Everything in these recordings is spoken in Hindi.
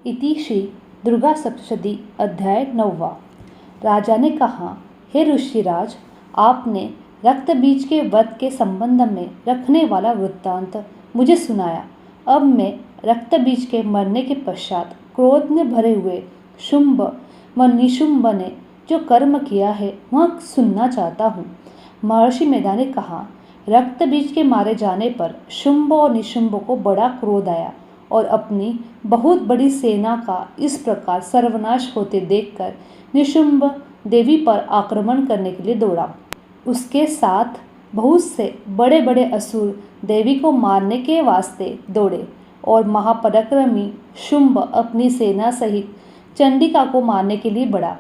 इति श्री दुर्गा सप्तशती अध्याय 9। राजा ने कहा, हे ऋषिराज, आपने रक्त बीज के वध के संबंध में रखने वाला वृत्तांत मुझे सुनाया। अब मैं रक्त बीज के मरने के पश्चात क्रोध में भरे हुए शुंभ व निशुंभ ने जो कर्म किया है वह सुनना चाहता हूँ। महर्षि मेधा ने कहा, रक्त बीज के मारे जाने पर शुंभ और निशुंभ को बड़ा क्रोध आया और अपनी बहुत बड़ी सेना का इस प्रकार सर्वनाश होते देखकर निशुंभ देवी पर आक्रमण करने के लिए दौड़ा। उसके साथ बहुत से बड़े बड़े असुर देवी को मारने के वास्ते दौड़े और महापराक्रमी शुंभ अपनी सेना सहित चंडिका को मारने के लिए बढ़ा।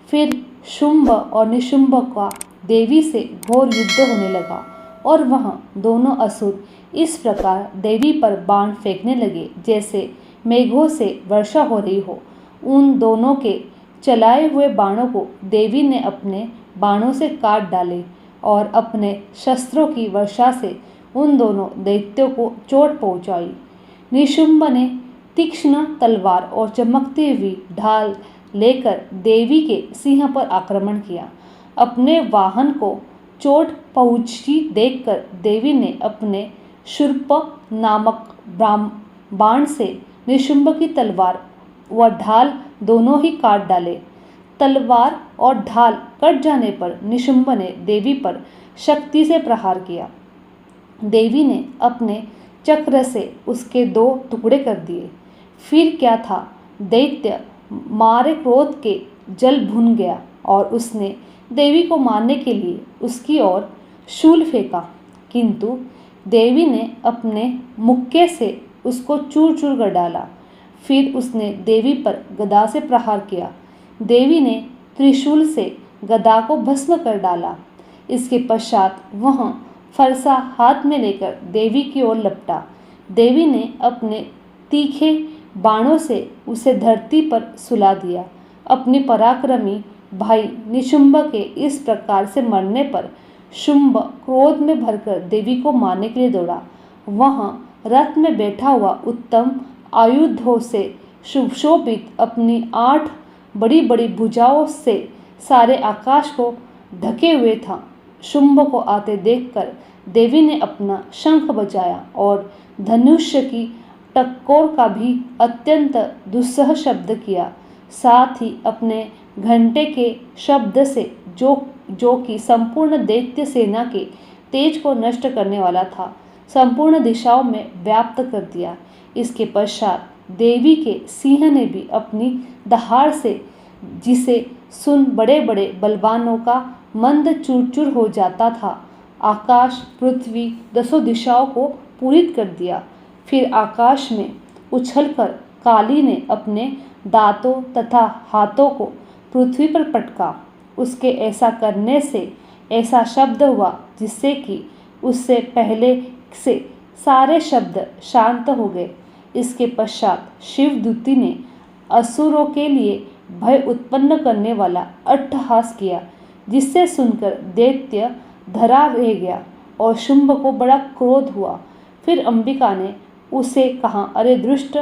फिर शुंभ और निशुंभ का देवी से घोर युद्ध होने लगा और वह दोनों असुर इस प्रकार देवी पर बाण फेंकने लगे जैसे मेघों से वर्षा हो रही हो। उन दोनों के चलाए हुए बाणों को देवी ने अपने बाणों से काट डाले और अपने शस्त्रों की वर्षा से उन दोनों दैत्यों को चोट पहुंचाई। निशुंभ ने तीक्ष्ण तलवार और चमकती हुई ढाल लेकर देवी के सिंह पर आक्रमण किया। अपने वाहन को चोट पहुंची देखकर देवी ने अपने शूर्प नामक बाण से निशुंभ की तलवार व ढाल दोनों ही काट डाले। तलवार और ढाल कट जाने पर निशुंभ ने देवी पर शक्ति से प्रहार किया। देवी ने अपने चक्र से उसके 2 टुकड़े कर दिए। फिर क्या था, दैत्य मारे क्रोध के जल भुन गया और उसने देवी को मारने के लिए उसकी ओर शूल फेंका, किंतु देवी ने अपने मुक्के से उसको चूर चूर कर डाला। फिर उसने देवी पर गदा से प्रहार किया। देवी ने त्रिशूल से गदा को भस्म कर डाला। इसके पश्चात वह फरसा हाथ में लेकर देवी की ओर लपटा। देवी ने अपने तीखे बाणों से उसे धरती पर सुला दिया। अपनी पराक्रमी भाई निशुंभ के इस प्रकार से मरने पर शुंभ क्रोध में भरकर देवी को मारने के लिए दौड़ा। वह रथ में बैठा हुआ उत्तम आयुधों से सुशोभित अपनी 8 बड़ी बड़ी भुजाओं से सारे आकाश को ढके हुए था। शुंभ को आते देखकर देवी ने अपना शंख बजाया और धनुष्य की टक्कोर का भी अत्यंत दुस्सह शब्द किया। साथ ही अपने घंटे के शब्द से जो कि संपूर्ण दैत्य सेना के तेज को नष्ट करने वाला था, संपूर्ण दिशाओं में व्याप्त कर दिया। इसके पश्चात देवी के सिंह ने भी अपनी दहाड़ से, जिसे सुन बड़े बड़े बलवानों का मंद चूर चूर हो जाता था, आकाश पृथ्वी 10 दिशाओं को पूरित कर दिया। फिर आकाश में उछलकर काली ने अपने दांतों तथा हाथों को पृथ्वी पर पटका। उसके ऐसा करने से ऐसा शब्द हुआ जिससे कि उससे पहले से सारे शब्द शांत हो गए। इसके पश्चात शिवदूती ने असुरों के लिए भय उत्पन्न करने वाला अट्टहास किया, जिससे सुनकर दैत्य धरा रह गया और शुंभ को बड़ा क्रोध हुआ। फिर अंबिका ने उसे कहा, अरे दुष्ट,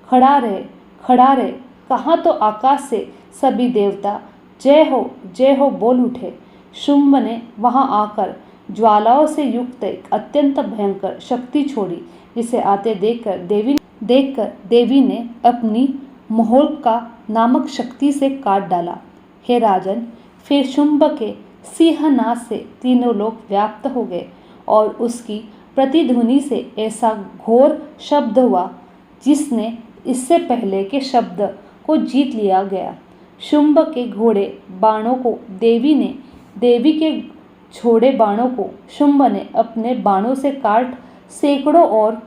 खड़ा रहे। कहा तो आकाश से सभी देवता जय हो बोल उठे। शुंभ ने वहां आकर ज्वालाओं से युक्त एक अत्यंत भयंकर शक्ति छोड़ी, जिसे आते देखकर देवी ने अपनी मोहल्का नामक शक्ति से काट डाला। हे राजन, फिर शुंभ के सिंहनाद से तीनों लोक व्याप्त हो गए और उसकी प्रतिध्वनि से ऐसा घोर शब्द हुआ जिसने इससे पहले के शब्द को जीत लिया गया। शुंभ के घोड़े बाणों को देवी के छोड़े बाणों को शुंभ ने अपने बाणों से काट सैकड़ों और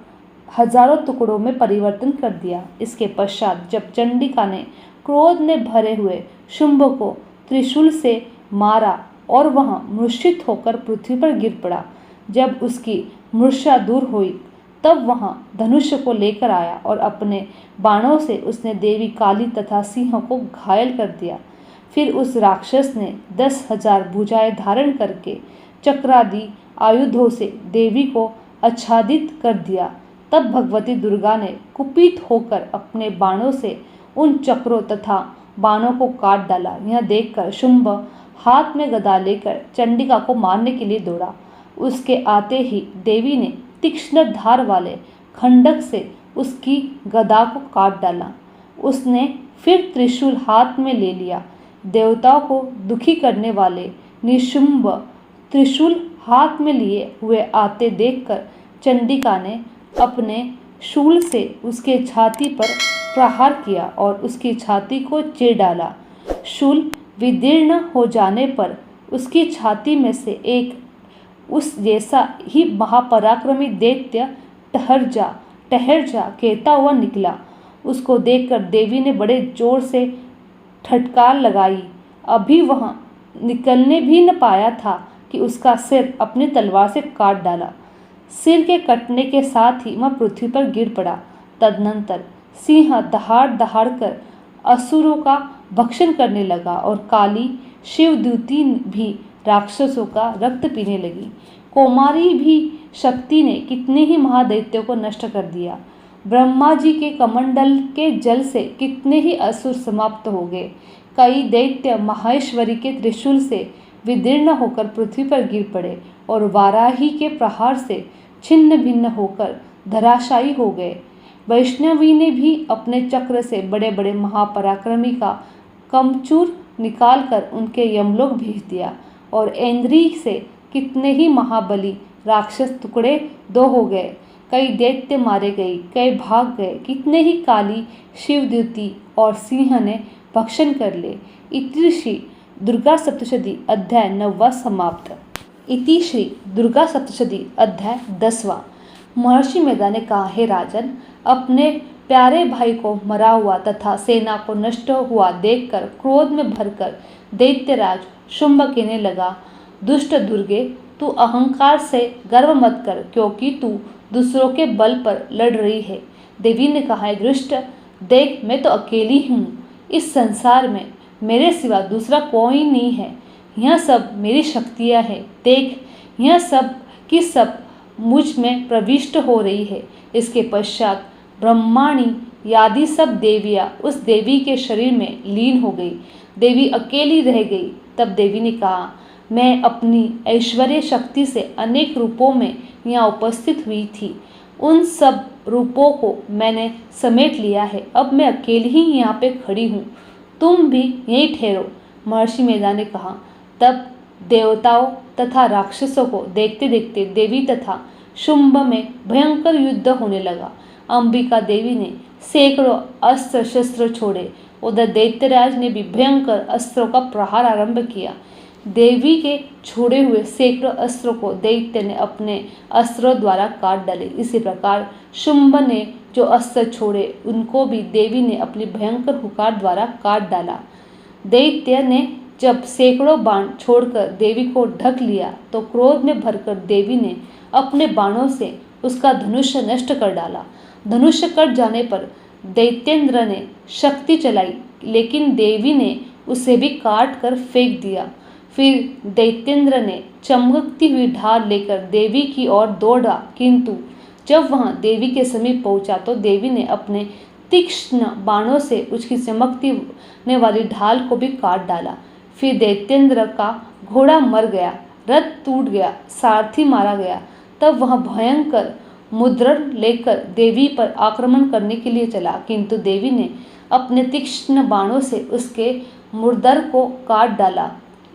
हजारों टुकड़ों में परिवर्तन कर दिया। इसके पश्चात जब चंडिका ने क्रोध में भरे हुए शुंभ को त्रिशूल से मारा और वह मूर्छित होकर पृथ्वी पर गिर पड़ा, जब उसकी मूर्छा दूर हुई तब वह धनुष्य को लेकर आया और अपने बाणों से उसने देवी काली तथा सिंह को घायल कर दिया। फिर उस राक्षस ने 10,000 भुजाएं धारण करके चक्रादि आयुधों से देवी को आच्छादित कर दिया। तब भगवती दुर्गा ने कुपित होकर अपने बाणों से उन चक्रों तथा बाणों को काट डाला। यह देखकर शुंभ हाथ में गदा लेकर चंडिका को मारने के लिए दौड़ा। उसके आते ही देवी ने तीक्ष्ण धार वाले खंडक से उसकी गदा को काट डाला। उसने फिर त्रिशूल हाथ में ले लिया। देवताओं को दुखी करने वाले निशुंभ त्रिशूल हाथ में लिए हुए आते देखकर चंडिका ने अपने शूल से उसके छाती पर प्रहार किया और उसकी छाती को चीर डाला। शूल विदीर्ण हो जाने पर उसकी छाती में से एक उस जैसा ही महापराक्रमी दैत्य ठहर जा कहता हुआ निकला। उसको देखकर देवी ने बड़े जोर से ठटकार लगाई। अभी वह निकलने भी न पाया था कि उसका सिर अपनी तलवार से काट डाला। सिर के कटने के साथ ही वह पृथ्वी पर गिर पड़ा। तदनंतर सिंह दहाड़ दहाड़ कर असुरों का भक्षण करने लगा और काली शिवदूती भी राक्षसों का रक्त पीने लगी। कौमारी भी शक्ति ने कितने ही महादैत्यों को नष्ट कर दिया। ब्रह्मा जी के कमंडल के जल से कितने ही असुर समाप्त हो गए। कई दैत्य माहेश्वरी के त्रिशूल से विदीर्ण होकर पृथ्वी पर गिर पड़े और वाराही के प्रहार से छिन्न भिन्न होकर धराशायी हो गए। वैष्णवी ने भी अपने चक्र से बड़े बड़े महापराक्रमी का कमचूर निकालकर उनके यमलोक भेज दिया और ऐन्द्री से कितने ही महाबली राक्षस टुकड़े दो हो गए। कई दैत्य मारे गए, कई भाग गए, कितने ही काली शिवदूती और सिंह ने भक्षण कर ले। इति श्री दुर्गा सप्तशती अध्याय 9वां समाप्त। इति श्री दुर्गा सप्तशती अध्याय 10वां। महर्षि मेधा ने कहा, हे राजन, अपने प्यारे भाई को मरा हुआ तथा सेना को नष्ट हुआ देखकर क्रोध में भरकर दैत्यराज शुंभ कहने लगा, दुष्ट दुर्गे, तू अहंकार से गर्व मत कर, क्योंकि तू दूसरों के बल पर लड़ रही है। देवी ने कहा, दुष्ट, देख, मैं तो अकेली हूँ। इस संसार में मेरे सिवा दूसरा कोई नहीं है। यह सब मेरी शक्तियाँ हैं। देख, यह सब की सब मुझ में प्रविष्ट हो रही है। इसके पश्चात ब्रह्माणी आदि सब देवियाँ उस देवी के शरीर में लीन हो गई। देवी अकेली रह गई। तब देवी ने कहा, मैं अपनी ऐश्वर्य शक्ति से अनेक रूपों में यहाँ उपस्थित हुई थी। उन सब रूपों को मैंने समेट लिया है। अब मैं अकेली ही यहाँ पे खड़ी हूँ। तुम भी यहीं ठहरो। महर्षि मेधा ने कहा। तब देवताओं तथा राक्षसों को देखते देखते देवी तथा शुंभ में भयंकर युद्ध होने लगा। अंबिका देवी ने सैकड़ों अस्त्र शस्त्र छोड़े। उधर दैत्यराज ने भी भयंकर अस्त्रों का प्रहार आरंभ किया। देवी के छोड़े हुए सैकड़ों अस्त्रों को दैत्य ने अपने अस्त्रों द्वारा काट डाले। इसी प्रकार शुंभ ने जो अस्त्र छोड़े उनको भी देवी ने अपनी भयंकर हुंकार द्वारा काट डाला। दैत्य ने जब सैकड़ों बाण छोड़कर देवी को ढक लिया तो क्रोध में भरकर देवी ने अपने बाणों से उसका धनुष नष्ट कर डाला। धनुष कट जाने पर दैत्येंद्र ने शक्ति चलाई, लेकिन देवी ने उसे भी काट कर फेंक दिया। फिर दैत्येंद्र ने चमकती हुई ढाल लेकर देवी की ओर दौड़ा, किंतु जब वह देवी के समीप पहुंचा तो देवी ने अपने तीक्ष्ण बाणों से उसकी चमकने वाली ढाल को भी काट डाला। फिर दैत्येंद्र का घोड़ा मर गया, रथ टूट गया, सारथी मारा गया। तब वह भयंकर मुद्रण लेकर देवी पर आक्रमण करने के लिए चला, किंतु देवी ने अपने तीक्ष्ण बाणों से उसके मुर्दर को काट डाला।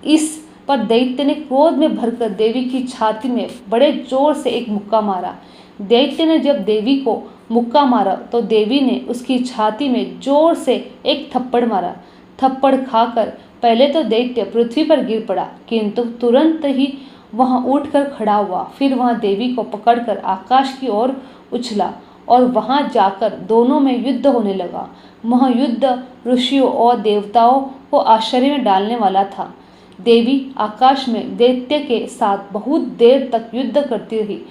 इस पर दैत्य ने क्रोध में भरकर देवी की छाती में बड़े जोर से एक मुक्का मारा। दैत्य ने जब देवी को मुक्का मारा तो देवी ने उसकी छाती में जोर से एक थप्पड़ मारा। थप्पड़ खाकर पहले तो दैत्य पृथ्वी पर गिर पड़ा, किंतु तुरंत ही वह उठकर खड़ा हुआ। फिर वह देवी को पकड़कर आकाश की ओर उछला और वहां जाकर दोनों में युद्ध होने लगा। वह युद्ध ऋषियों और देवताओं को आश्चर्य में डालने वाला था। देवी आकाश में दैत्य के साथ बहुत देर तक युद्ध करती रही।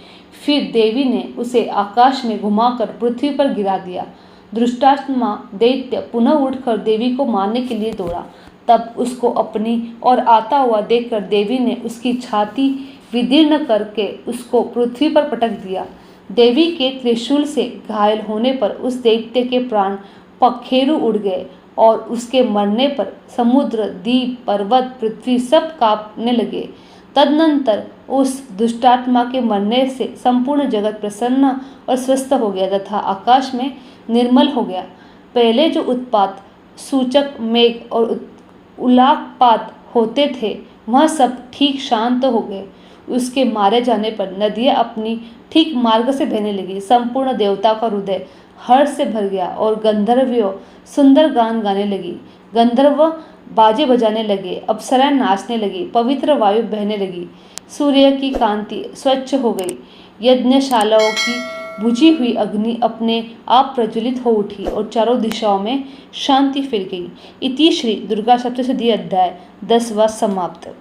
फिर देवी ने उसे आकाश में घुमाकर पृथ्वी पर गिरा दिया। दुष्टात्मा दैत्य पुनः उठकर देवी को मारने के लिए दौड़ा। तब उसको अपनी ओर आता हुआ देखकर देवी ने उसकी छाती विदीर्ण करके उसको पृथ्वी पर पटक दिया। देवी के त्रिशूल से घायल होने पर उस दैत्य के प्राण पखेरु उड़ गए और उसके मरने पर समुद्र, द्वीप, पर्वत, पृथ्वी सब कांपने लगे। तदनंतर उस दुष्टात्मा के मरने से संपूर्ण जगत प्रसन्न और स्वस्थ हो गया तथा आकाश में निर्मल हो गया। पहले जो उत्पात सूचक मेघ और उल्कापात होते थे वह सब ठीक शांत हो गए। उसके मारे जाने पर नदियां अपनी ठीक मार्ग से बहने लगी। संपूर्ण देवता का हृदय हर्ष से भर गया और गंधर्वियों सुंदर गान गाने लगी। गंधर्व बाजे बजाने लगे, अप्सराएं नाचने लगी, पवित्र वायु बहने लगी, सूर्य की कांति स्वच्छ हो गई, यज्ञशालाओं की बुझी हुई अग्नि अपने आप प्रज्वलित हो उठी और चारों दिशाओं में शांति फैल गई। इति श्री दुर्गा सप्तशती अध्याय 10वां समाप्त।